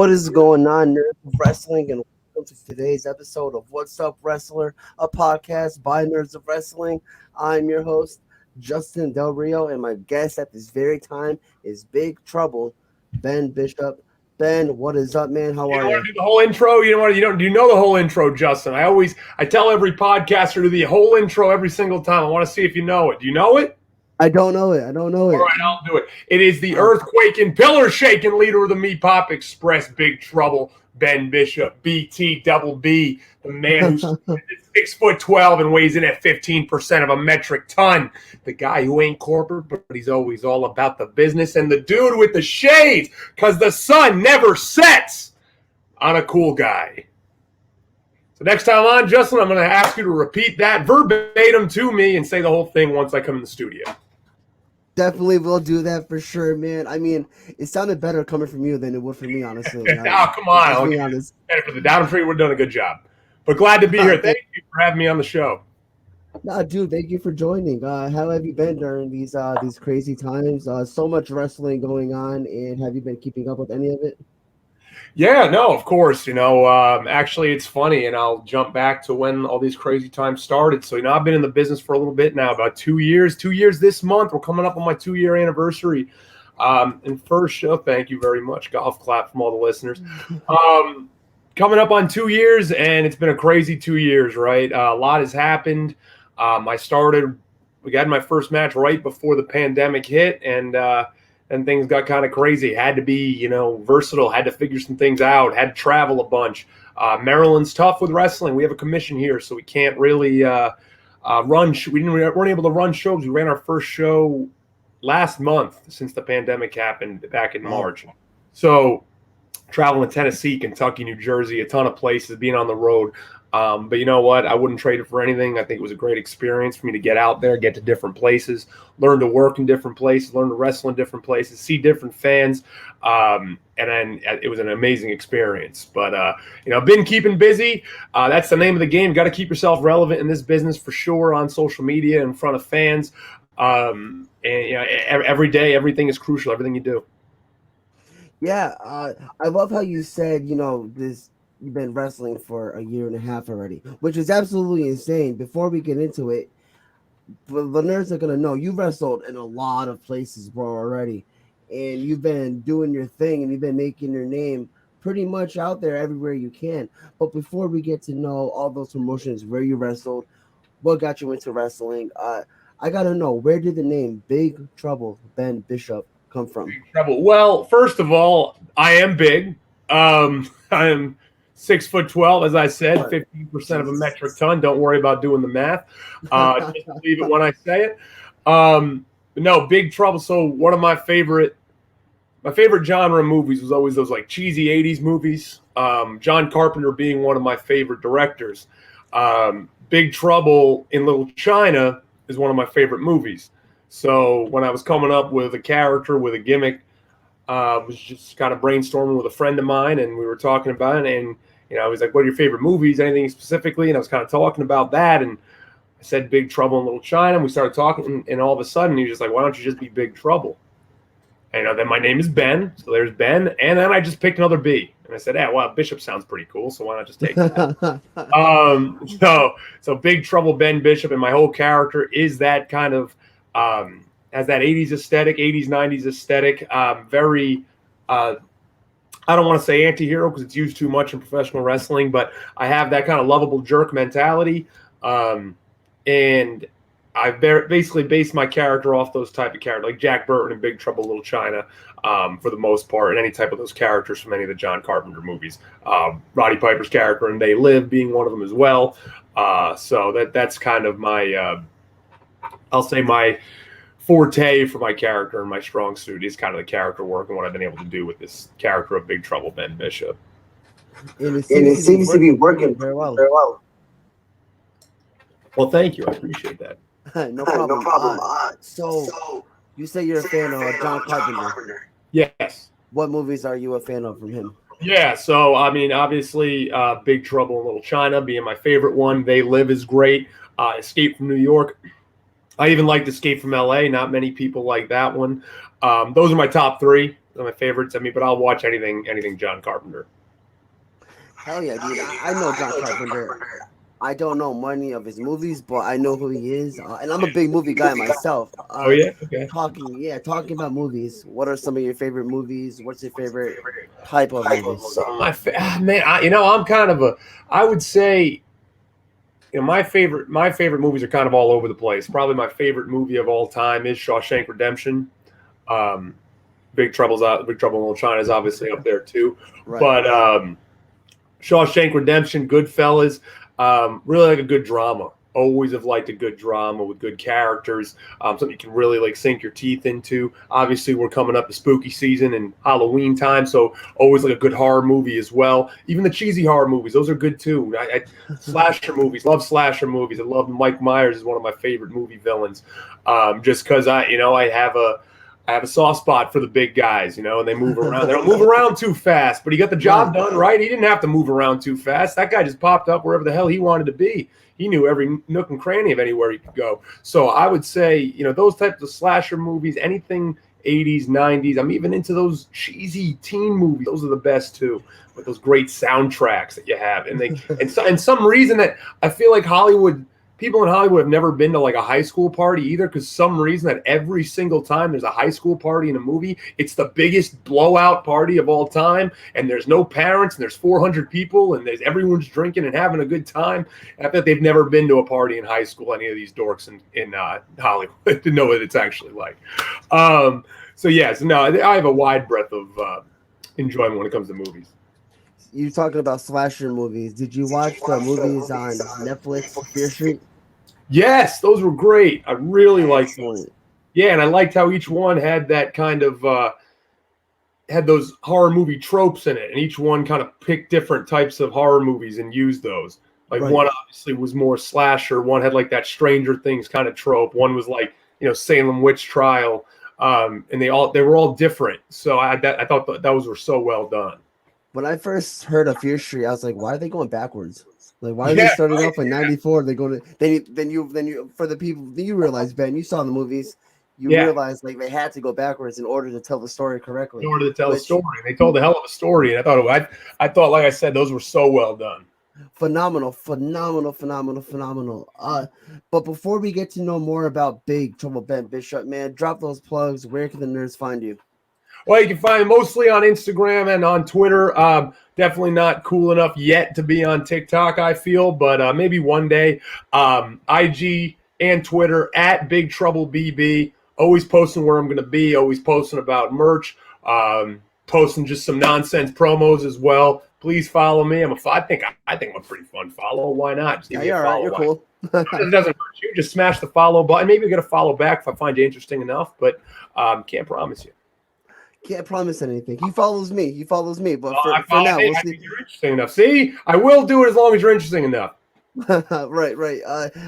What is going on, nerds of wrestling, and welcome to today's episode of What's Up Wrestler, a podcast by Nerds of Wrestling. I'm your host, Justin Del Rio, and my guest at this very time is Big Trouble, Ben Bishop. Ben, what is up, man? How You are don't you? want to do the whole intro? Do you know the whole intro, Justin? I tell every podcaster to do the whole intro every single time. I want to see if you know it. Do you know it? I don't know it. All right, I'll do it. It is the earthquaking, pillar-shaking leader of the Meat Pop Express, Big Trouble, Ben Bishop, BT Double B, the man who's 6'12" and weighs in at 15% of a metric ton. The guy who ain't corporate, but he's always all about the business. And the dude with the shades, because the sun never sets on a cool guy. So next time on, Justin, I'm going to ask you to repeat that verbatim to me and say the whole thing once I come in the studio. Definitely will do that for sure, man. I mean, it sounded better coming from you than it would from me, honestly. Oh, come on. Let's be honest. For the down tree, we're doing a good job. But glad to be here. Thank you for having me on the show. Nah, dude, thank you for joining. How have you been during these crazy times? So much wrestling going on, and have you been keeping up with any of it? Yeah, no, of course. Actually, it's funny, and I'll jump back to when all these crazy times started. So, I've been in the business for a little bit now, about 2 years. 2 years this month. We're coming up on my 2-year anniversary. And first show, thank you very much. Golf clap from all the listeners. Coming up on 2 years, and it's been a crazy 2 years, right? A lot has happened. We got my first match right before the pandemic hit, and things got kind of crazy. Had to be, versatile, had to figure some things out, had to travel a bunch. Maryland's tough with wrestling. We have a commission here, so we can't really run. We weren't able to run shows. We ran our first show last month since the pandemic happened back in March. So traveling to Tennessee, Kentucky, New Jersey, a ton of places, being on the road. But you know what? I wouldn't trade it for anything. I think it was a great experience for me to get out there, get to different places, learn to work in different places, learn to wrestle in different places, see different fans. And then it was an amazing experience. But, been keeping busy. That's the name of the game. Got to keep yourself relevant in this business for sure, on social media, in front of fans. Every day, everything is crucial, everything you do. Yeah, I love how you said, you've been wrestling for a year and a half already, which is absolutely insane. Before we get into it, the nerds are going to know you wrestled in a lot of places, bro, already. And you've been doing your thing, and you've been making your name pretty much out there everywhere you can. But before we get to know all those promotions, where you wrestled, what got you into wrestling, I got to know, where did the name Big Trouble Ben Bishop come from? Big Trouble. Well, first of all, I am big. I am 6'12", as I said, 15% of a metric ton. Don't worry about doing the math. Just believe it when I say it. No, Big Trouble. So one of my favorite genre movies was always those like cheesy 80s movies. John Carpenter being one of my favorite directors. Big Trouble in Little China is one of my favorite movies. So when I was coming up with a character, with a gimmick, was just kind of brainstorming with a friend of mine, and we were talking about it, and I was like, what are your favorite movies, anything specifically? And I was kind of talking about that, and I said Big Trouble in Little China, and we started talking, and all of a sudden he was just like, why don't you just be Big Trouble? And then my name is Ben, so there's Ben, and then I just picked another B, and I said, well, Bishop sounds pretty cool, so why not just take that? So Big Trouble Ben Bishop, and my whole character is that kind of has that 80s aesthetic, 80s, 90s aesthetic, very, I don't want to say anti-hero because it's used too much in professional wrestling, but I have that kind of lovable jerk mentality. And I basically based my character off those type of characters, like Jack Burton in Big Trouble Little China, for the most part, and any type of those characters from any of the John Carpenter movies. Roddy Piper's character in They Live being one of them as well. So that's kind of my, I'll say my forte for my character, and my strong suit is kind of the character work and what I've been able to do with this character of Big Trouble Ben Bishop. And it seems to be working very well. Well, thank you. I appreciate that. No problem. So you say you're a fan of John Carpenter. Yes. What movies are you a fan of from him? Yeah, so I mean, obviously, Big Trouble in Little China being my favorite one. They Live is great. Escape from New York. I even liked Escape from LA. Not many people like that one. Those are my top three. my favorites. I mean, but I'll watch anything John Carpenter. Hell yeah, dude. I know John Carpenter. I don't know many of his movies, but I know who he is, and I'm a big movie guy myself. Oh yeah, okay. Talking about movies. What are some of your favorite movies? What's your favorite type of movies? Man, I'm kind of I would say, my favorite movies are kind of all over the place. Probably my favorite movie of all time is Shawshank Redemption. Um, Big Trouble in Little China is obviously up there too, Right. but Shawshank Redemption, Goodfellas, really like a good drama. Always have liked a good drama with good characters, something you can really like sink your teeth into. Obviously, we're coming up to spooky season and Halloween time, so always like a good horror movie as well. Even the cheesy horror movies, those are good too. Slasher movies, love slasher movies. I love Mike Myers is one of my favorite movie villains, just because I have a soft spot for the big guys, and they move around. They don't move around too fast, but he got the job done right. He didn't have to move around too fast. That guy just popped up wherever the hell he wanted to be. He knew every nook and cranny of anywhere he could go. So I would say, those types of slasher movies, anything 80s, 90s. I'm even into those cheesy teen movies. Those are the best too, with those great soundtracks that you have. And and some reason that I feel like people in Hollywood have never been to like a high school party either, because some reason that every single time there's a high school party in a movie, it's the biggest blowout party of all time, and there's no parents, and there's 400 people, and everyone's drinking and having a good time. And I bet they've never been to a party in high school, any of these dorks in Hollywood, to know what it's actually like. No, I have a wide breadth of enjoyment when it comes to movies. You talking about slasher movies? Did you watch the movies on Netflix, Fear Street? Yes, those were great. I really liked those. Yeah, and I liked how each one had that kind of had those horror movie tropes in it, and each one kind of picked different types of horror movies and used those. Like one obviously was more slasher. One had like that Stranger Things kind of trope. One was like Salem witch trial, and they were all different. So I thought those were so well done. When I first heard of Fear Street, I was like, why are they going backwards? Like, why are they starting off in 94? They're going to then you for the people, you realize, Ben, you saw the movies, you realize like they had to go backwards in order to tell the story correctly. In order to tell the story. They told a hell of a story, and I thought, like I said, those were so well done. Phenomenal. But before we get to know more about Big Trouble Ben Bishop, man, drop those plugs. Where can the nerds find you? Well, you can find me mostly on Instagram and on Twitter. Definitely not cool enough yet to be on TikTok, I feel, but maybe one day. IG and Twitter at Big Trouble BB. Always posting where I'm going to be. Always posting about merch. Posting just some nonsense promos as well. Please follow me. I think I'm a pretty fun follow. Why not? Just give me a follow. You're cool. It doesn't hurt you. Just smash the follow button. Maybe get a follow back if I find you interesting enough, but can't promise you. Can't promise anything. He follows me, but for now, we'll see. You're interesting enough. See, I will do it as long as you're interesting enough. Right.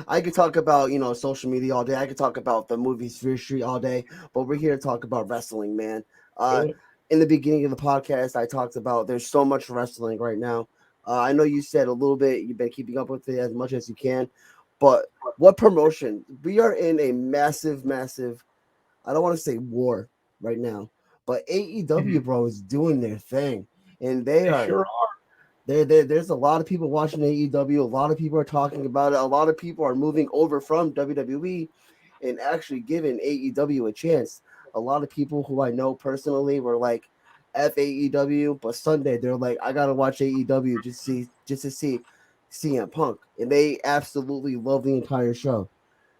I could talk about social media all day. I could talk about the movies Fear Street all day, but we're here to talk about wrestling, man. In the beginning of the podcast, I talked about there's so much wrestling right now. I know you said a little bit. You've been keeping up with it as much as you can, but what promotion? We are in a massive. I don't want to say war right now. But AEW, bro, is doing their thing, and they sure are. There's a lot of people watching AEW. A lot of people are talking about it. A lot of people are moving over from WWE and actually giving AEW a chance. A lot of people who I know personally were like, "F AEW," but Sunday they're like, "I gotta watch AEW just to see CM Punk," and they absolutely love the entire show.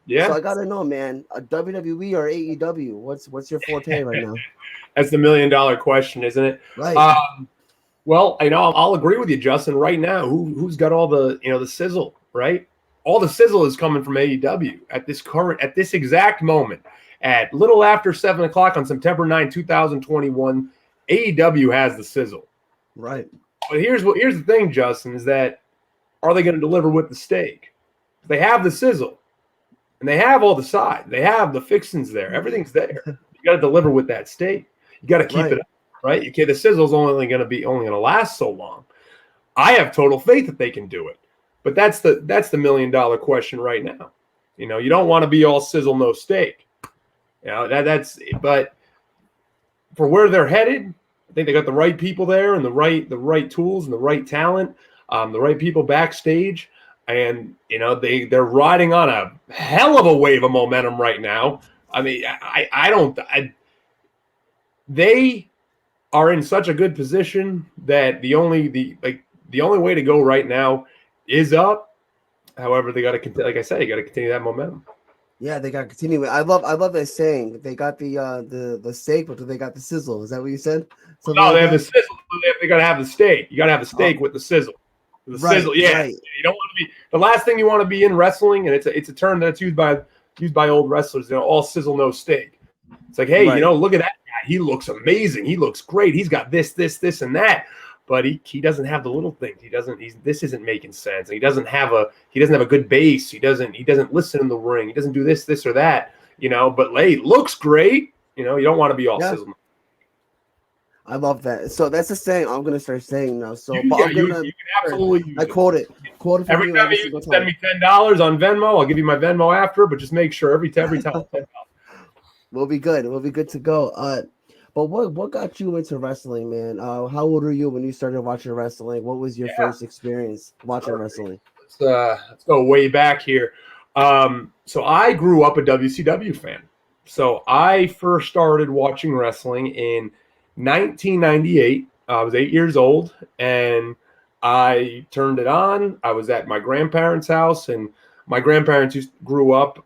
Yeah. So I gotta know, man, a WWE or AEW? What's your forte right now? That's the $1 million question, isn't it? Right. Well, I'll agree with you, Justin. Right now, who's got all the the sizzle? Right, all the sizzle is coming from AEW at this exact moment, at little after 7:00 on September 9, 2021. AEW has the sizzle. Right. But here's the thing, Justin, is that are they going to deliver with the steak? They have the sizzle, and they have all the side. They have the fixings there. Everything's there. You got to deliver with that steak. You got to keep it up, right? Okay, the sizzle's only going to last so long. I have total faith that they can do it, but that's the $1 million question right now. You don't want to be all sizzle no steak. But for where they're headed, I think they got the right people there and the right tools and the right talent, the right people backstage. And, they're riding on a hell of a wave of momentum right now. I mean, they are in such a good position that the only way to go right now is up. However, they got to, like I said, you got to continue that momentum. Yeah, they got to continue. I love that saying. They got the steak, but they got the sizzle. Is that what you said? Something No, like they have the that. sizzle. They got to have the steak. You got to have the steak with the sizzle. The Right, sizzle, yeah. right. You don't want to be the last thing you want to be in wrestling, and it's a term that's used by old wrestlers. All sizzle, no steak. It's like, hey, Right. look at that guy. He looks amazing. He looks great. He's got this, and that. But he doesn't have the little things. This isn't making sense. And he doesn't have a good base. He doesn't listen in the ring. He doesn't do this or that. But hey, looks great. You don't want to be all sizzle. I love that. So that's a saying I'm gonna start saying now. So, You can absolutely use I quote it. Quote it for every time you send me $10 on Venmo. I'll give you my Venmo after, but just make sure every time. We'll be good. We'll be good to go. But what got you into wrestling, man? How old were you when you started watching wrestling? What was your first experience watching wrestling? Let's go way back here. So I grew up a WCW fan. So I first started watching wrestling in 1998. I was 8 years old, and I turned it on. I was at my grandparents' house, and my grandparents grew up,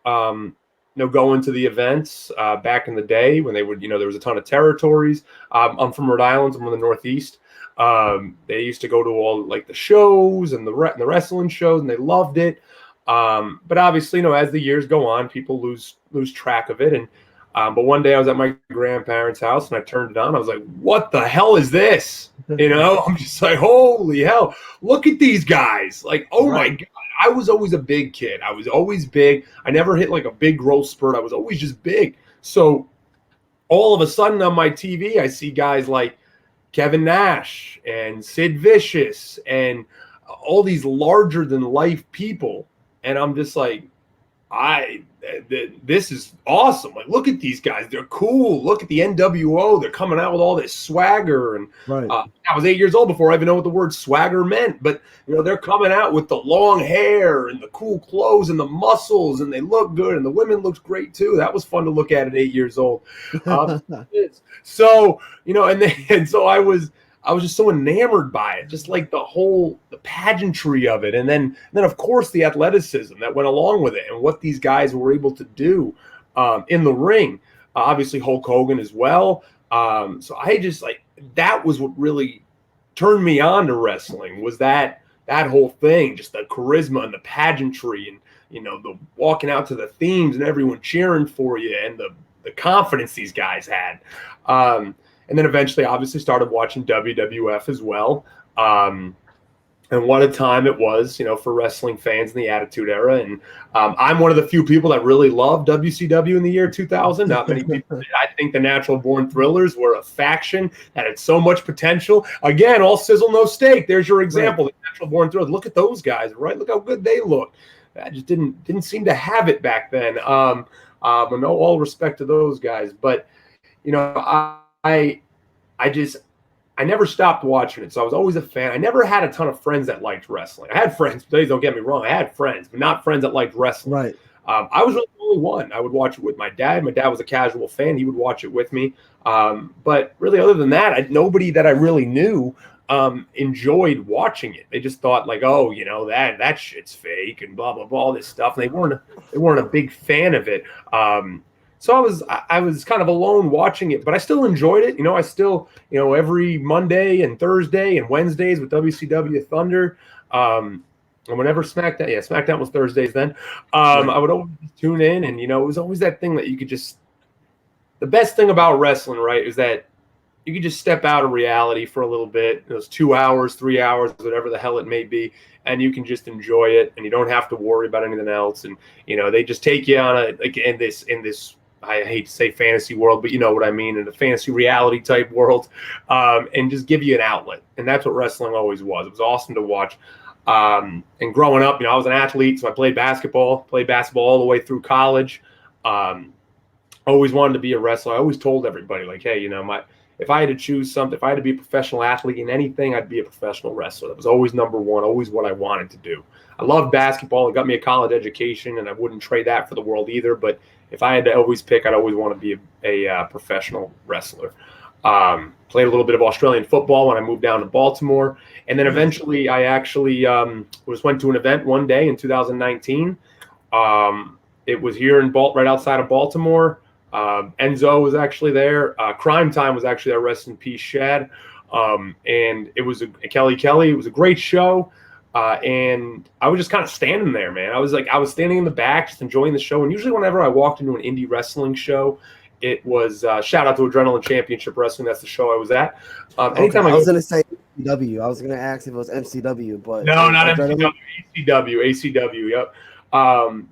going to the events back in the day when they would, there was a ton of territories. I'm from Rhode Island. I'm from the Northeast. They used to go to all like the shows and the wrestling shows, and they loved it. But obviously, as the years go on, people lose track of it. And but one day I was at my grandparents' house and I turned it on. I was like, what the hell is this? I'm just like, holy hell, look at these guys. Like, oh my God. I was always a big kid. I was always big. I never hit like a big growth spurt. I was always just big. So all of a sudden on my TV, I see guys like Kevin Nash and Sid Vicious and all these larger than life people. And I'm just like, this is awesome. Like, look at these guys. They're cool. Look at the NWO. They're coming out with all this swagger. And I was 8 years old before I even know what the word swagger meant. But, they're coming out with the long hair and the cool clothes and the muscles, and they look good. And the women looks great, too. That was fun to look at 8 years old. So, and so I was just so enamored by it, just like the pageantry of it. And then of course the athleticism that went along with it and what these guys were able to do in the ring. Obviously Hulk Hogan as well. So I just that was what really turned me on to wrestling, was that whole thing, just the charisma and the pageantry and, the walking out to the themes and everyone cheering for you and the confidence these guys had. And then eventually, obviously, started watching WWF as well. And what a time it was, for wrestling fans in the Attitude Era. And I'm one of the few people that really loved WCW in the year 2000. Not many people did. I think the Natural Born Thrillers were a faction that had so much potential. Again, all sizzle, no steak. There's your example. Right. The Natural Born Thrillers. Look at those guys, right? Look how good they look. I just didn't seem to have it back then. And all respect to those guys. But, I never stopped watching it, so I was always a fan. I never had a ton of friends that liked wrestling. I had friends, please don't get me wrong. I had friends, but not friends that liked wrestling. Right. I was really the only one. I would watch it with my dad. My dad was a casual fan. He would watch it with me. But really, other than that, nobody that I really knew enjoyed watching it. They just thought like, oh, that shit's fake and blah blah blah, all this stuff. And they weren't a big fan of it. So I was kind of alone watching it, but I still enjoyed it. I still, every Monday and Thursday and Wednesdays with WCW Thunder, and whenever SmackDown was Thursdays then, I would always tune in, and, it was always that thing that you could just, the best thing about wrestling, right, is that you could just step out of reality for a little bit, those 2 hours, 3 hours, whatever the hell it may be, and you can just enjoy it, and you don't have to worry about anything else. And, they just take you on in this, I hate to say fantasy world, but you know what I mean, in a fantasy reality type world, and just give you an outlet. And that's what wrestling always was. It was awesome to watch. And growing up, I was an athlete, so I played basketball all the way through college. Always wanted to be a wrestler. I always told everybody, like, hey, if I had to choose something, if I had to be a professional athlete in anything, I'd be a professional wrestler. That was always number one, always what I wanted to do. I love basketball. It got me a college education, and I wouldn't trade that for the world either. But if I had to always pick, I'd always want to be a professional wrestler. Played a little bit of Australian football when I moved down to Baltimore. And then eventually I actually went to an event one day in 2019. It was here in right outside of Baltimore. Enzo was actually there. Crime Time was actually there. Rest in peace, Shad. And it was Kelly. It was a great show. And I was just kind of standing there, man. I was standing in the back, just enjoying the show. And usually whenever I walked into an indie wrestling show, it was shout out to Adrenaline Championship Wrestling. That's the show I was at. Anytime I was going to say MCW. I was going to ask if it was MCW, but no, not MCW. ACW. Yep.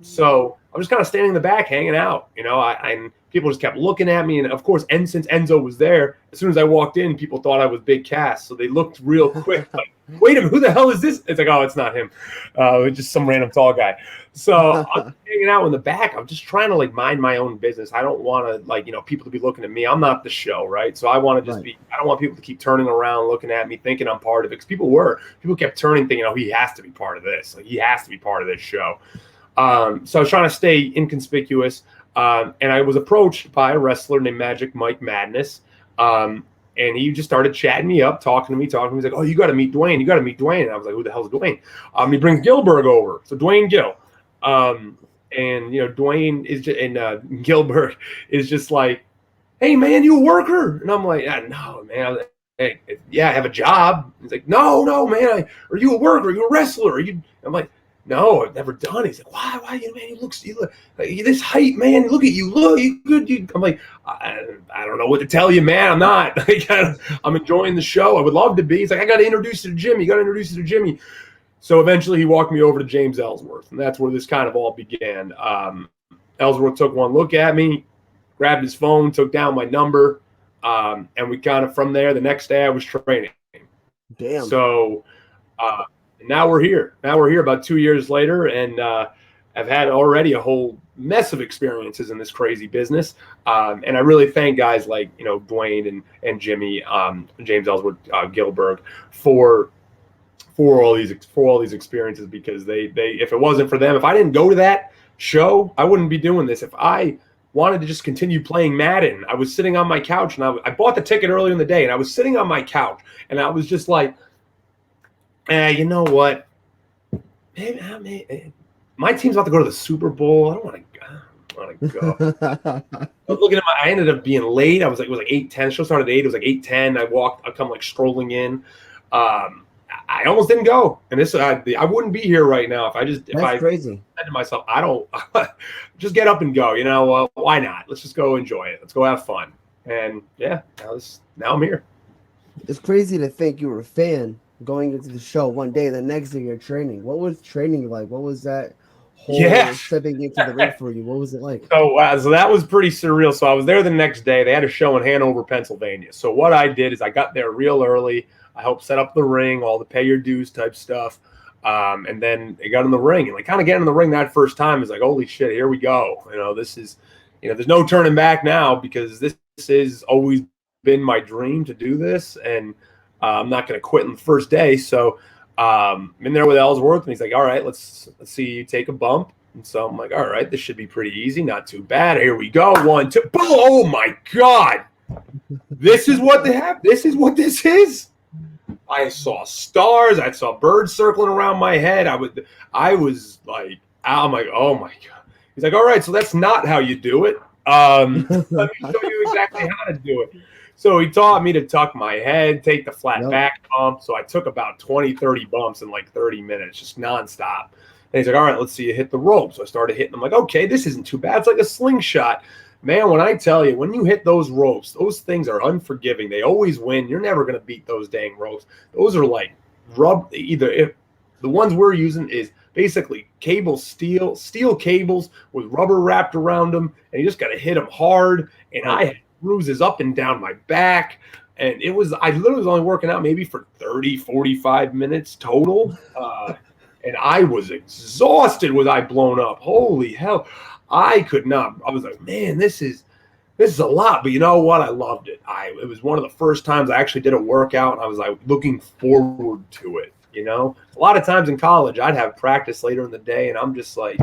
So I was just kind of standing in the back, hanging out, and people just kept looking at me. And of course, since Enzo was there, as soon as I walked in, people thought I was Big Cass. So they looked real quick, like, wait a minute, who the hell is this? It's like, oh, it's not him. It's just some random tall guy. So I'm hanging out in the back. I'm just trying to mind my own business. I don't want to people to be looking at me. I'm not the show, right? So I want to just I don't want people to keep turning around, looking at me, thinking I'm part of it. Because people kept turning, thinking, he has to be part of this. Like, he has to be part of this show. So I was trying to stay inconspicuous. And I was approached by a wrestler named Magic Mike Madness. And he just started chatting me up, talking to me. He's like, oh, you got to meet Dwayne. And I was like, who the hell's Dwayne? He brings Gilbert over. So Dwayne Gill. And Dwayne is just, and Gilbert is just like, hey, man, you a worker? And I'm like, no, man. Hey, yeah, I have a job. He's like, no, man. Are you a worker? Are you a wrestler? I'm like, no, I've never done it. He's like, why, man? You look like this height, man. Look at you. Look, you good. I'm like, I don't know what to tell you, man. I'm not. I'm enjoying the show. I would love to be. He's like, I got to introduce you to Jimmy. So eventually he walked me over to James Ellsworth, and that's where this kind of all began. Ellsworth took one look at me, grabbed his phone, took down my number, and we kind of, from there, the next day I was training. Damn. So now we're here. About 2 years later, and I've had already a whole mess of experiences in this crazy business. And I really thank guys like, Dwayne and Jimmy, James Ellsworth, Gilbert for all these experiences, because they if it wasn't for them, if I didn't go to that show, I wouldn't be doing this. If I wanted to just continue playing Madden, I was sitting on my couch, and I bought the ticket earlier in the day, and I was sitting on my couch, and I was just like, you know what? Maybe, my team's about to go to the Super Bowl. I don't want to go. I was looking at I ended up being late. It was like 8:10. Show started at 8. It was like 8:10. I come like strolling in. I almost didn't go, and I wouldn't be here right now if I crazy. Said to myself, I don't just get up and go. Why not? Let's just go enjoy it. Let's go have fun. And yeah, now I'm here. It's crazy to think you were a fan going into the show one day, the next day you're training. What was training like? What was that whole stepping into the ring for you? What was it like? So that was pretty surreal. So I was there the next day. They had a show in Hanover, Pennsylvania. So what I did is I got there real early. I helped set up the ring, all the pay your dues type stuff. And then I got in the ring, and kind of getting in the ring that first time is like, holy shit, here we go. This is, there's no turning back now, because this has always been my dream to do this. And I'm not going to quit on the first day. So I'm in there with Ellsworth, and he's like, all right, let's see you take a bump. And so I'm like, all right, this should be pretty easy. Not too bad. Here we go. 1, 2, boom. Oh my God. This is what they have. This is what this is. I saw stars. I saw birds circling around my head. I was like, I'm like, oh my God. He's like, all right, so that's not how you do it. Let me show you exactly how to do it. So he taught me to tuck my head, take the flat back bump. So I took about 20, 30 bumps in like 30 minutes, just nonstop. And he's like, all right, let's see you hit the rope. So I started hitting. I'm like, okay, this isn't too bad. It's like a slingshot. Man, when I tell you, when you hit those ropes, those things are unforgiving. They always win. You're never going to beat those dang ropes. Those are like the ones we're using is basically steel cables with rubber wrapped around them. And you just got to hit them hard. And I had bruises up and down my back. And I literally was only working out maybe for 30, 45 minutes total. And I was exhausted. Was I blown up? Holy hell. I could not. I was like, man, this is this is a lot, but you know what? I loved it. It was one of the first times I actually did a workout, and I was like looking forward to it. You know, a lot of times in college, I'd have practice later in the day, and I'm just like,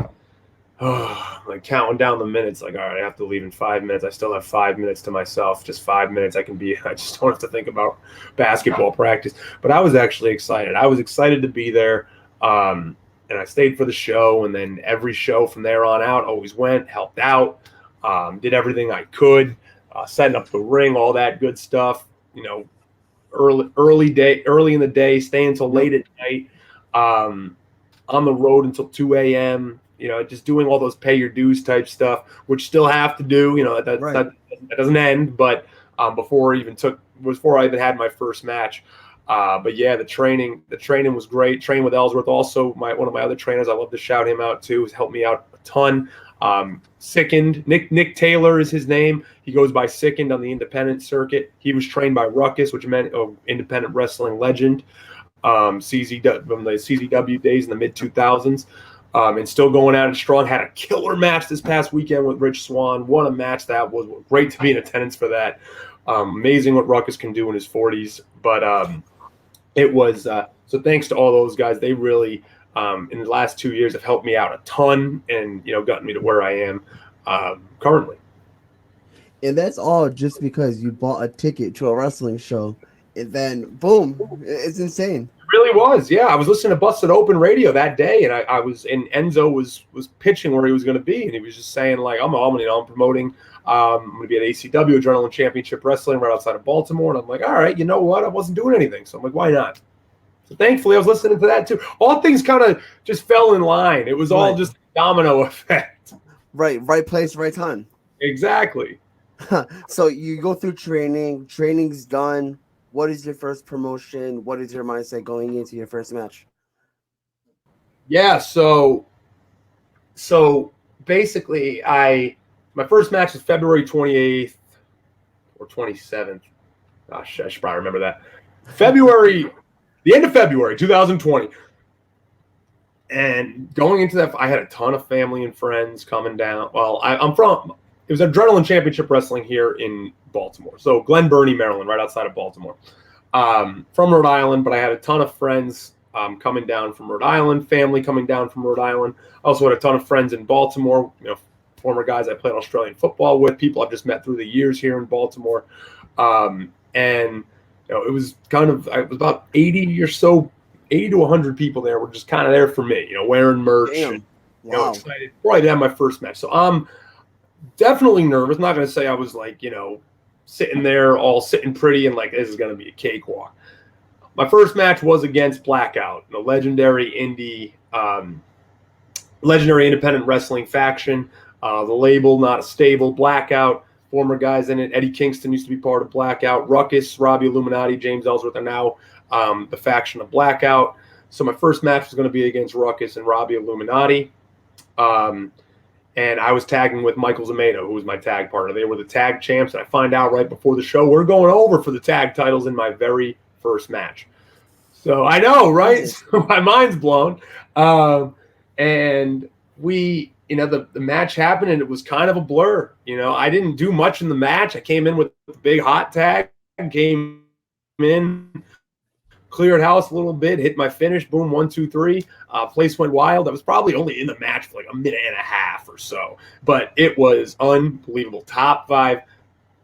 oh, like counting down the minutes. Like, all right, I have to leave in 5 minutes. I still have 5 minutes to myself. Just 5 minutes. I just don't have to think about basketball practice. But I was actually excited. I was excited to be there. And I stayed for the show, and then every show from there on out, always went, helped out, did everything I could, setting up the ring, all that good stuff. You know, early in the day, staying until late at night, on the road until 2 a.m. You know, just doing all those pay your dues type stuff, which still have to do. You know, that doesn't end. But before I even had my first match. But yeah, the training was great. Trained with Ellsworth, also one of my other trainers. I love to shout him out too. He's helped me out a ton. Sickened, Nick Taylor is his name. He goes by Sickened on the independent circuit. He was trained by Ruckus, which meant independent wrestling legend, CZW from the CZW days in the mid 2000s, and still going out and strong. Had a killer match this past weekend with Rich Swann. Won a match that was great to be in attendance for that. Amazing what Ruckus can do in his 40s, but it was so thanks to all those guys. They really in the last 2 years have helped me out a ton, and gotten me to where I am currently. And that's all just because you bought a ticket to a wrestling show, and then boom, it's insane. It really was, yeah. I was listening to Busted Open Radio that day, and Enzo was pitching where he was going to be, and he was just saying like, I'm promoting. I'm going to be at ACW, Adrenaline Championship Wrestling, right outside of Baltimore. And I'm like, all right, you know what? I wasn't doing anything. So I'm like, why not? So thankfully, I was listening to that too. All things kind of just fell in line. It was all just a domino effect. Right place, right time. Exactly. So you go through training's done. What is your first promotion? What is your mindset going into your first match? Yeah, so basically my first match is February 28th or 27th. Gosh, I should probably remember that. The end of February 2020. And going into that, I had a ton of family and friends coming down. Well, it was Adrenaline Championship Wrestling here in Baltimore. So Glen Burnie, Maryland, right outside of Baltimore. From Rhode Island, but I had a ton of friends coming down from Rhode Island, family coming down from Rhode Island. I also had a ton of friends in Baltimore, former guys I played Australian football with, people I've just met through the years here in Baltimore. And it was it was about 80 or so, 80 to 100 people there were just kind of there for me, wearing merch. Damn. And, Wow. excited before I did have my first match. So I'm definitely nervous. Not going to say I was like, sitting there all sitting pretty and like, this is going to be a cakewalk. My first match was against Blackout, the legendary independent wrestling faction. The label, not a stable. Blackout, former guys in it. Eddie Kingston used to be part of Blackout. Ruckus, Robbie Illuminati, James Ellsworth are now the faction of Blackout. So my first match was going to be against Ruckus and Robbie Illuminati. And I was tagging with Michael Zameno, who was my tag partner. They were the tag champs, and I find out right before the show we're going over for the tag titles in my very first match. So I know, right? So my mind's blown. And we, the match happened, and it was kind of a blur. I didn't do much in the match. I came in with a big hot tag, came in, cleared house a little bit, hit my finish, boom, 1, 2, 3. Place went wild. I was probably only in the match for like a minute and a half or so, but it was unbelievable. Top 5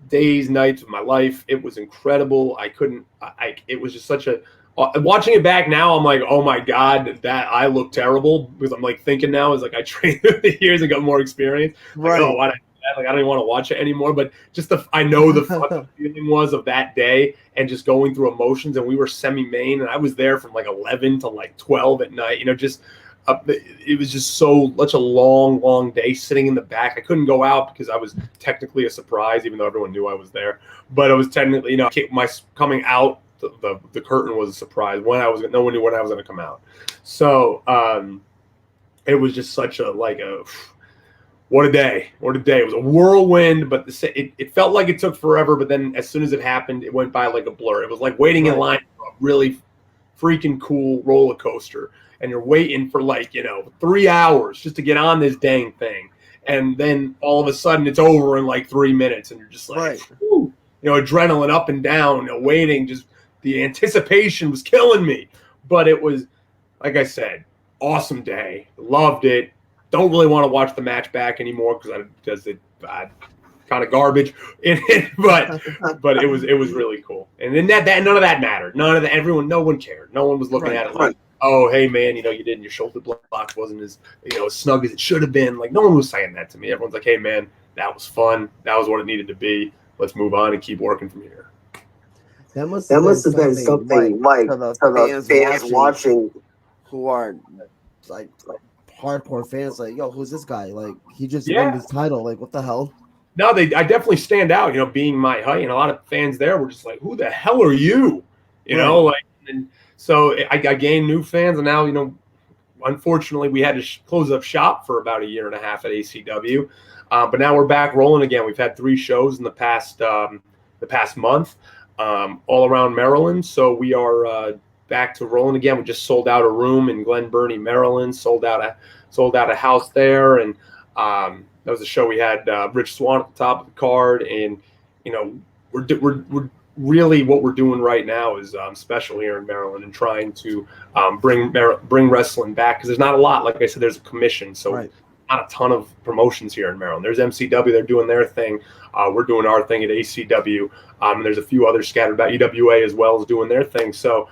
days, nights of my life. It was incredible. It was just such a, watching it back now, I'm like, oh my God, that I look terrible, because I'm like thinking now is like I trained through the years and got more experience. Right. Like, oh, why did I do that? Like, I don't even want to watch it anymore. But just I know the fucking feeling was of that day and just going through emotions. And we were semi-main, and I was there from like 11 to like 12 at night. It was just such a long day sitting in the back. I couldn't go out because I was technically a surprise, even though everyone knew I was there. But it was technically, my coming out. The curtain was a surprise. No one knew when I was going to come out. So it was just such what a day. It was a whirlwind, but it felt like it took forever. But then as soon as it happened, it went by like a blur. It was like waiting in line for a really freaking cool roller coaster, and you're waiting for 3 hours just to get on this dang thing. and then all of a sudden it's over in like 3 minutes, and you're just like, Right. whew, adrenaline up and down, waiting, just the anticipation was killing me. But it was, like I said, awesome day. Loved it. Don't really want to watch the match back anymore because it kind of garbage in it, but it was really cool. And then that none of that mattered. None of that. No one cared. No one was looking at it like, oh, hey man, you didn't, your shoulder block wasn't as snug as it should have been. Like, no one was saying that to me. Everyone's like, hey man, that was fun. That was what it needed to be. Let's move on and keep working from here. That must have been something like to the fans watching who are like hardcore fans, like, yo, who's this guy? Like, he just won this title. Like, what the hell? No, I definitely stand out, being my height, and a lot of fans there were just like, who the hell are you? And so I gained new fans, and now, unfortunately we had to close up shop for about a year and a half at ACW. But now we're back rolling again. We've had 3 shows in the past month, all around Maryland. So we are back to rolling again. We just sold out a room in Glen Burnie, Maryland. Sold out a house there, and that was a show. We had Rich Swann at the top of the card, and we're really, what we're doing right now is special here in Maryland, and trying to bring wrestling back, because there's not a lot. Like I said, there's a commission, so not a ton of promotions here in Maryland. There's MCW, they're doing their thing. We're doing our thing at ACW. And there's a few others scattered about. EWA as well is doing their thing. So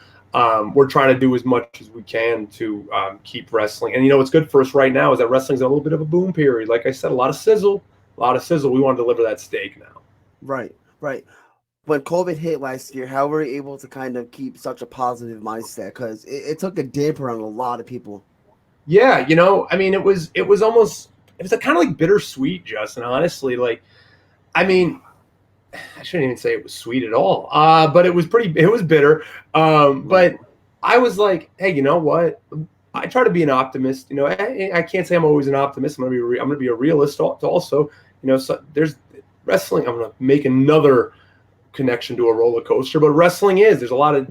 we're trying to do as much as we can to keep wrestling. And what's good for us right now is that wrestling's in a little bit of a boom period. Like I said, a lot of sizzle. We want to deliver that steak now. Right. When COVID hit last year, how were you able to kind of keep such a positive mindset? Because it took a damper on a lot of people. Yeah, I mean, it was almost, it was kind of like bittersweet, Justin, honestly. Like, I mean, I shouldn't even say it was sweet at all, but it was bitter. But I was like, hey, you know what? I try to be an optimist. I can't say I'm always an optimist. I'm gonna be a realist also. So there's wrestling. I'm gonna make another connection to a roller coaster, but wrestling there's a lot of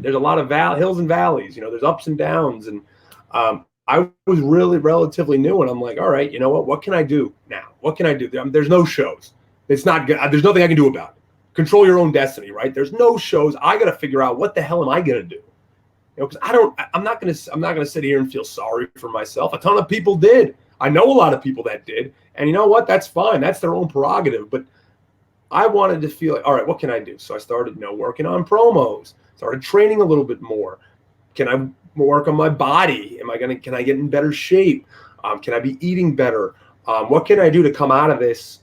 hills and valleys. There's ups and downs, and I was really relatively new, and I'm like, all right, what can I do now? What can I do? There's no shows. It's not good. There's nothing I can do about it. Control your own destiny, right? There's no shows. I got to figure out what the hell am I going to do? Because I'm not going to sit here and feel sorry for myself. A ton of people did. I know a lot of people that did. And you know what? That's fine. That's their own prerogative. But I wanted to feel like, all right, what can I do? So I started, working on promos, started training a little bit more. Can I work on my body? Can I get in better shape? Can I be eating better? What can I do to come out of this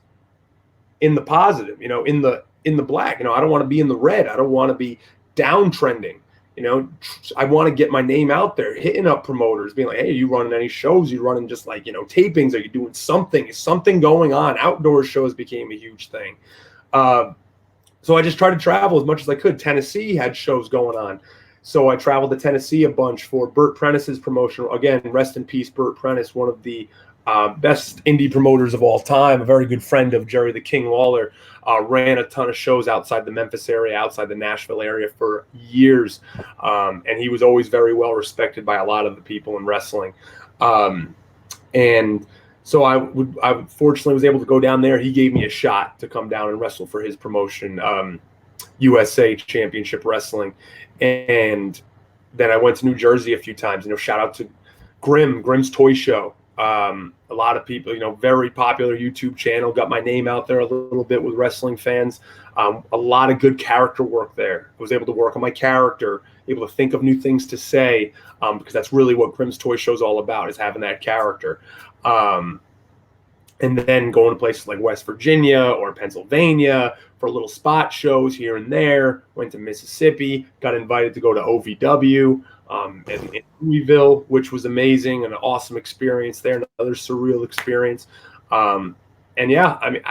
in the positive, in the black? I don't want to be in the red. I don't want to be downtrending. I want to get my name out there, hitting up promoters, being like, hey, are you running any shows? Are you running just like, tapings? Are you doing something? Is something going on? Outdoor shows became a huge thing. So I just tried to travel as much as I could. Tennessee had shows going on. So I traveled to Tennessee a bunch for Burt Prentice's promotion. Again, rest in peace, Burt Prentice, one of the best indie promoters of all time, a very good friend of Jerry the King Lawler, ran a ton of shows outside the Memphis area, outside the Nashville area for years. And he was always very well respected by a lot of the people in wrestling. And so I fortunately was able to go down there. He gave me a shot to come down and wrestle for his promotion, USA Championship Wrestling. And then I went to New Jersey a few times, shout out to Grimm's Toy Show. A lot of people, very popular YouTube channel, got my name out there a little bit with wrestling fans. A lot of good character work there. I was able to work on my character, able to think of new things to say, because that's really what Grimm's Toy Show is all about, is having that character. And then going to places like West Virginia or Pennsylvania for little spot shows here and there. Went to Mississippi, got invited to go to OVW in Louisville, which was amazing, an awesome experience there, another surreal experience. And yeah, I mean,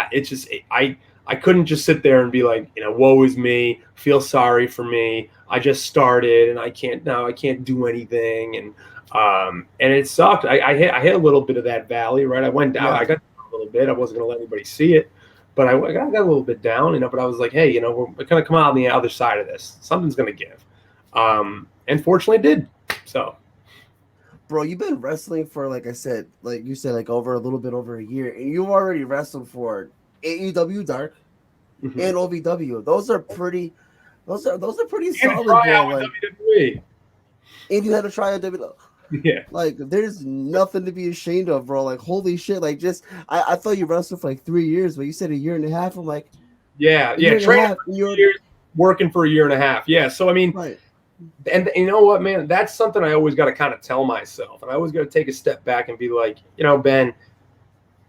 I couldn't just sit there and be like, woe is me, feel sorry for me. I just started and I can't do anything. And it sucked. I hit a little bit of that valley, right? I went down, I got a little bit. I wasn't going to let anybody see it, but I got a little bit down, but I was like, hey, we're going to come out on the other side of this. Something's going to give. And fortunately it did. So. bro, you've been wrestling for, like I said, like you said, like over a little bit over a year, and you've already wrestled for AEW Dark Mhm. and OVW. Those are pretty And a solid, bro. tryout Like, with WWE. and you had to try a WWE. Yeah. Like, there's nothing to be ashamed of, bro. Like, holy shit. Like, just I thought you wrestled for like 3 years, but you said a year and a half. I'm like, Yeah. a Yeah. year and a Training half, for and 2 you're years, working for a year and a half. Yeah. So, I mean, right. and you know what, man? That's something I always got to kind of tell myself. And I always got to take a step back and be like, Ben,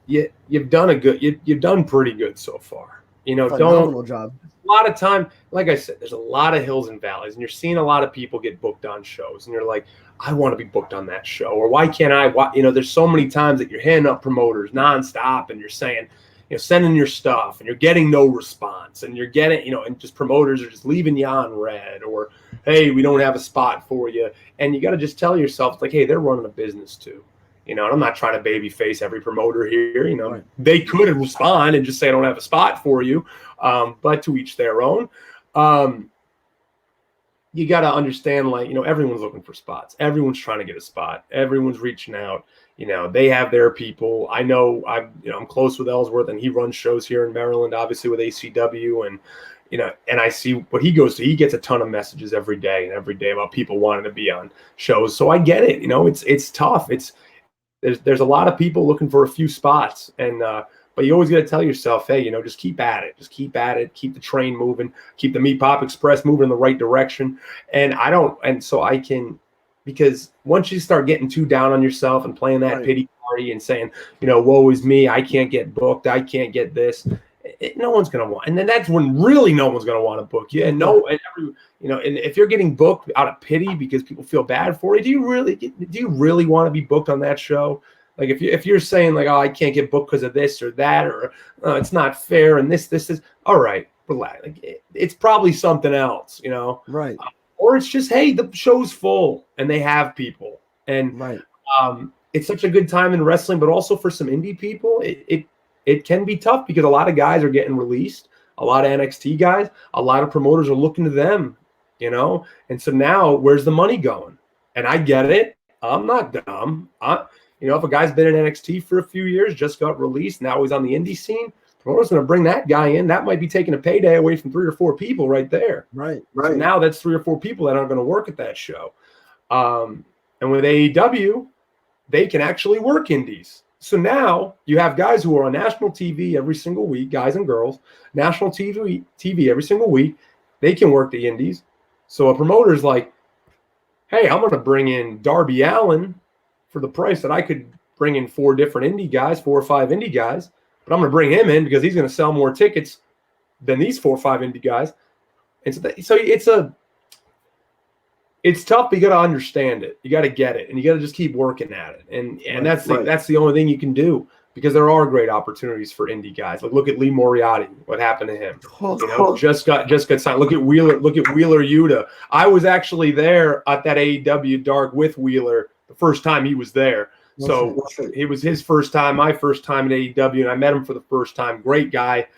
you've done you've done pretty good so far. Don't Phenomenal job. a lot of time, like I said, there's a lot of hills and valleys, and you're seeing a lot of people get booked on shows, and you're like, I want to be booked on that show, or why can't I? There's so many times that you're hitting up promoters nonstop, and you're saying, sending your stuff, and you're getting no response, and you're getting, and just promoters are just leaving you on red, or hey, we don't have a spot for you, and you got to just tell yourself like, hey, they're running a business too. And I'm not trying to baby face every promoter here. Right. They could respond and just say, I don't have a spot for you. But to each their own. You got to understand, like, everyone's looking for spots. Everyone's trying to get a spot. Everyone's reaching out. They have their people. I know I'm close with Ellsworth, and he runs shows here in Maryland, obviously with ACW, and and I see what he goes to. He gets a ton of messages every day about people wanting to be on shows. So I get it. It's tough. There's a lot of people looking for a few spots, and but you always got to tell yourself, hey, just keep at it, keep the train moving, keep the Meat Pop Express moving in the right direction. And so I can, because once you start getting too down on yourself and playing that Right. pity party and saying, woe is me, I can't get booked, I can't get this. No one's gonna want, and then that's when really no one's gonna want to book you. And and if you're getting booked out of pity because people feel bad for you, do you really want to be booked on that show? Like if you're saying like, oh, I can't get booked because of this or that, or it's not fair, and this is all right, relax. Like it's probably something else, Right. or it's just, hey, the show's full and they have people, and Right. it's such a good time in wrestling, but also for some indie people, it can be tough because a lot of guys are getting released, a lot of NXT guys, a lot of promoters are looking to them, and so now where's the money going? And I get it. I'm not dumb. If a guy's been in NXT for a few years, just got released, now he's on the indie scene, promoter's going to bring that guy in. That might be taking a payday away from 3 or 4 people right there. Right. So now that's 3 or 4 people that aren't going to work at that show. And with AEW, they can actually work indies. So now you have guys who are on national TV every single week, guys and girls, national TV every single week. They can work the indies. So a promoter's like, hey, I'm going to bring in Darby Allin for the price that I could bring in 4 different indie guys, 4 or 5 indie guys, but I'm going to bring him in because he's going to sell more tickets than these 4 or 5 indie guys. And so it's tough, but you got to understand it. You got to get it, and you got to just keep working at it. And that's the only thing you can do, because there are great opportunities for indie guys. Like look at Lee Moriarty. What happened to him? Just got signed. Look at Wheeler Yuta. I was actually there at that AEW Dark with Wheeler the first time he was there. So it was his first time, my first time at AEW, and I met him for the first time. Great guy.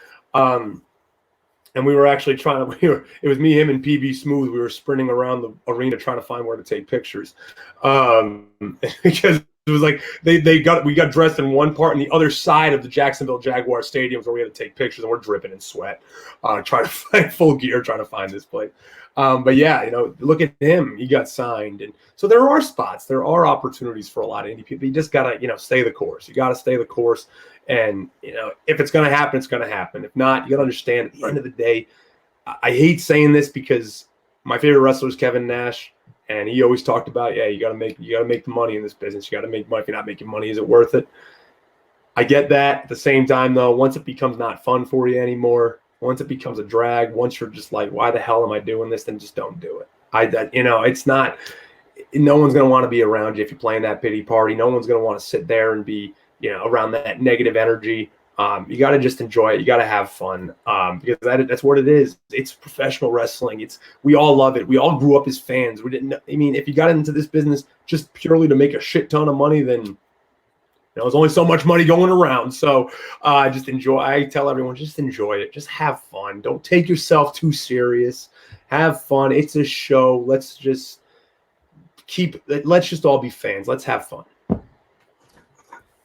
And we were actually it was me, him, and PB Smooth. We were sprinting around the arena trying to find where to take pictures. Because it was like we got dressed in one part, and the other side of the Jacksonville Jaguar Stadium where we had to take pictures, and we're dripping in sweat, trying to find full gear, trying to find this place. But yeah, look at him. He got signed. And so there are spots, there are opportunities for a lot of indie people. You just got to, stay the course. You got to stay the course. And, if it's going to happen, it's going to happen. If not, you got to understand at the end of the day, I hate saying this because my favorite wrestler is Kevin Nash. And he always talked about, you got to make the money in this business. You got to make money. If you're not making money, is it worth it? I get that. At the same time, though, once it becomes not fun for you anymore, once it becomes a drag, once you're just like, why the hell am I doing this? Then just don't do it. It's not, no one's going to want to be around you if you're playing that pity party. No one's going to want to sit there and be, around that negative energy. You got to just enjoy it. You got to have fun, because that's what it is. It's professional wrestling. We all love it. We all grew up as fans. If you got into this business just purely to make a shit ton of money, then there's only so much money going around. So just enjoy. I tell everyone, just enjoy it. Just have fun. Don't take yourself too serious. Have fun. It's a show. Let's just let's just all be fans. Let's have fun.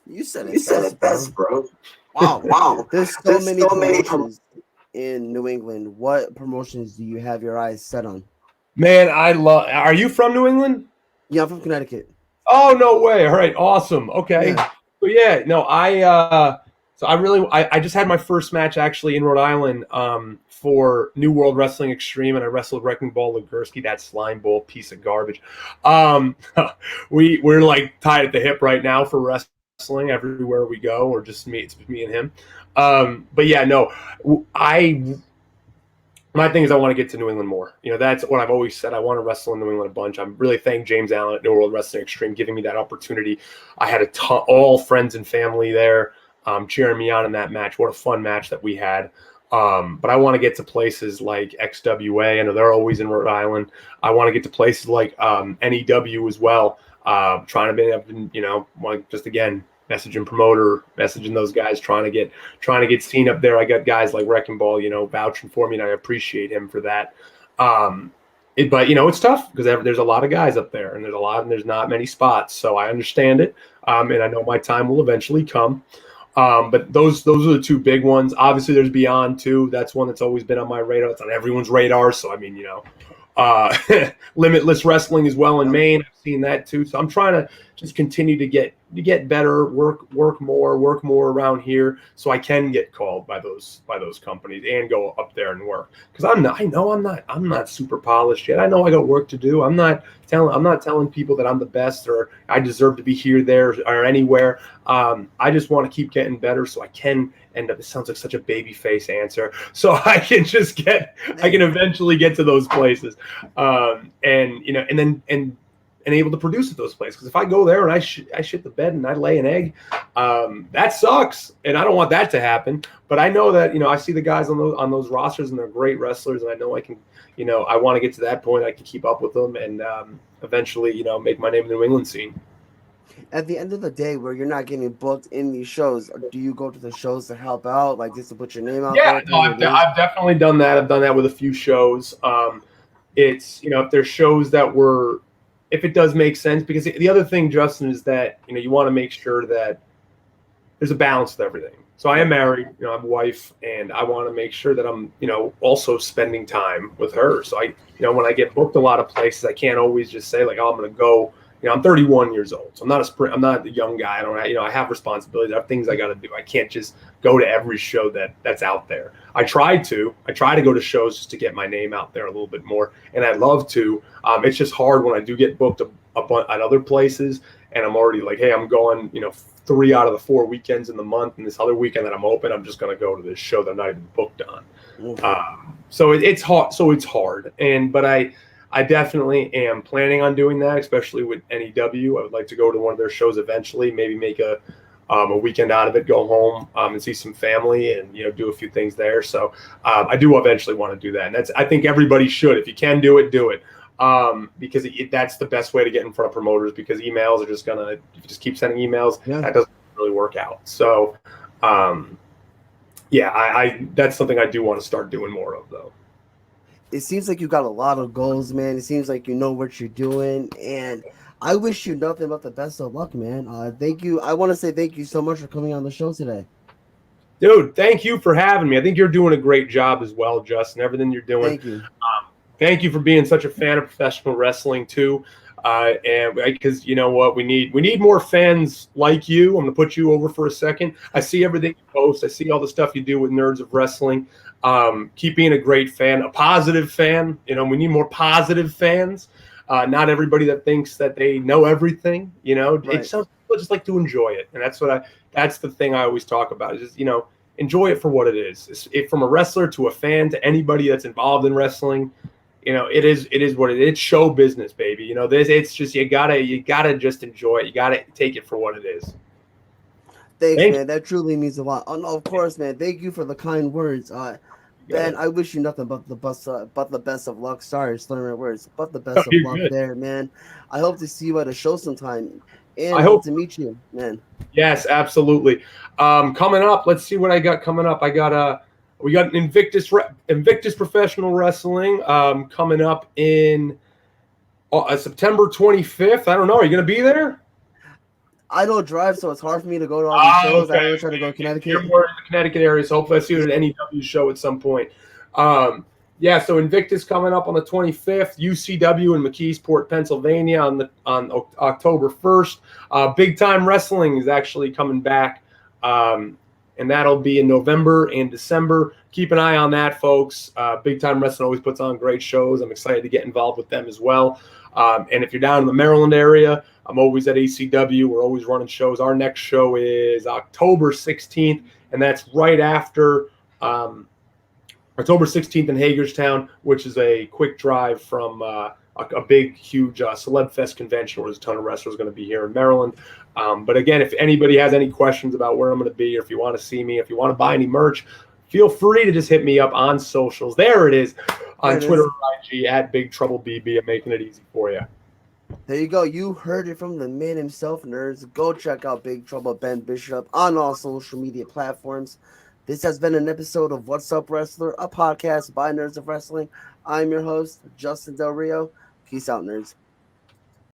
You said it best, bro. Wow, Wow. There's so many promotions in New England. What promotions do you have your eyes set on? Man, are you from New England? Yeah, I'm from Connecticut. Oh, no way. All right. Awesome. Okay. Yeah. So yeah, no, I just had my first match actually in Rhode Island for New World Wrestling Extreme, and I wrestled Wrecking Ball Legursky, that slime ball piece of garbage. We're like tied at the hip right now for wrestling everywhere we go, or just it's me and him. But yeah, no, my thing is I want to get to New England more. That's what I've always said. I want to wrestle in New England a bunch. I'm really thank James Allen at New World Wrestling Extreme giving me that opportunity. I had all friends and family there cheering me on in that match. What a fun match that we had. But I want to get to places like XWA. I know they're always in Rhode Island. I want to get to places like NEW as well. Trying to be up, just again, messaging promoter, messaging those guys, trying to get seen up there. I got guys like Wrecking Ball, vouching for me, and I appreciate him for that. But it's tough because there's a lot of guys up there, and there's not many spots. So I understand it, and I know my time will eventually come. But those are the two big ones. Obviously, there's Beyond too. That's one that's always been on my radar. It's on everyone's radar. So I mean, Limitless Wrestling as well in Maine. I've seen that too. So I'm trying to just continue to get better, work more around here, so I can get called by those companies and go up there and work. Because I'm not super polished yet. I know I got work to do. I'm not telling people that I'm the best or I deserve to be here, there, or anywhere. I just want to keep getting better so I can end up. It sounds like such a baby face answer. So I can eventually get to those places, and able to produce at those places. Because if I go there and I shit the bed and I lay an egg, that sucks, and I don't want that to happen. But I know that I see the guys on those rosters, and they're great wrestlers, and I know I can. I want to get to that point. I can keep up with them, and eventually, make my name in the New England scene. At the end of the day, where you're not getting booked in these shows, do you go to the shows to help out, like just to put your name out there? Yeah, I've definitely done that. I've done that with a few shows. It's if there's shows that were. If it does make sense, because the other thing, Justin, is that you want to make sure that there's a balance with everything. So I am married, I have a wife, and I want to make sure that I'm, also spending time with her. So when I get booked a lot of places, I can't always just say like, oh, I'm going to go. I'm 31 years old, so I'm not a young guy. I have responsibilities. I have things I got to do. I can't just go to every show that's out there. I try to go to shows just to get my name out there a little bit more, and I love to. It's just hard when I do get booked at other places, and I'm already like, hey, I'm going, 3 out of the 4 weekends in the month, and this other weekend that I'm open, I'm just going to go to this show that I'm not even booked on. So it's hard. But I definitely am planning on doing that, especially with NEW. I would like to go to one of their shows eventually, maybe make a weekend out of it, go home and see some family and, do a few things there. So I do eventually want to do that. And I think everybody should. If you can do it, do it. Because that's the best way to get in front of promoters, because emails are just if you just keep sending emails, that doesn't really work out. So, that's something I do want to start doing more of, though. It seems like you got a lot of goals, man. It seems like you know what you're doing, and I wish you nothing but the best of luck, man. Thank you. I want to say thank you so much for coming on the show today. Dude, thank you for having me. I think you're doing a great job as well, Justin. Everything you're doing. Thank you. Thank you for being such a fan of professional wrestling too. And because you know what, we need more fans like you. I'm going to put you over for a second. I see everything you post. I see all the stuff you do with Nerds of Wrestling. Keep being a great fan, a positive fan. We need more positive fans. Not everybody that thinks that they know everything. Right. It's some people just like to enjoy it, and that's the thing I always talk about. Is just, enjoy it for what it is. From a wrestler to a fan to anybody that's involved in wrestling. It is what it is. It's show business, baby. It's just you gotta just enjoy it. You gotta take it for what it is. Thanks, man. That truly means a lot. Oh, no, of course, man. Thank you for the kind words. Ben, I wish you nothing but the best of luck. Sorry, slurring words, but the best of luck there, man. I hope to see you at a show sometime, and I hope to meet you, man. Yes, absolutely. Coming up, let's see what I got coming up. We got Invictus Professional Wrestling coming up in September 25th. I don't know. Are you going to be there? I don't drive, so it's hard for me to go to all these shows. Okay. I always try to go to You're Connecticut. more in the Connecticut area, so hopefully I see you at an NEW show at some point. Yeah, so Invictus coming up on the 25th, UCW in McKeesport, Pennsylvania on October 1st. Big Time Wrestling is actually coming back, and that'll be in November and December. Keep an eye on that, folks. Big Time Wrestling always puts on great shows. I'm excited to get involved with them as well. And if you're down in the Maryland area, I'm always at ACW. We're always running shows. Our next show is October 16th, and that's right after October 16th in Hagerstown, which is a quick drive from a big, huge Celeb Fest convention where there's a ton of wrestlers going to be here in Maryland. But again, if anybody has any questions about where I'm going to be, or if you want to see me, if you want to buy any merch, feel free to just hit me up on socials. There it is on Twitter or IG at Big Trouble BB. I'm making it easy for you. There you go. You heard it from the man himself, nerds. Go check out Big Trouble Ben Bishop on all social media platforms. This has been an episode of What's Up Wrestler, a podcast by Nerds of Wrestling. I'm your host, Justin Del Rio. Peace out, nerds.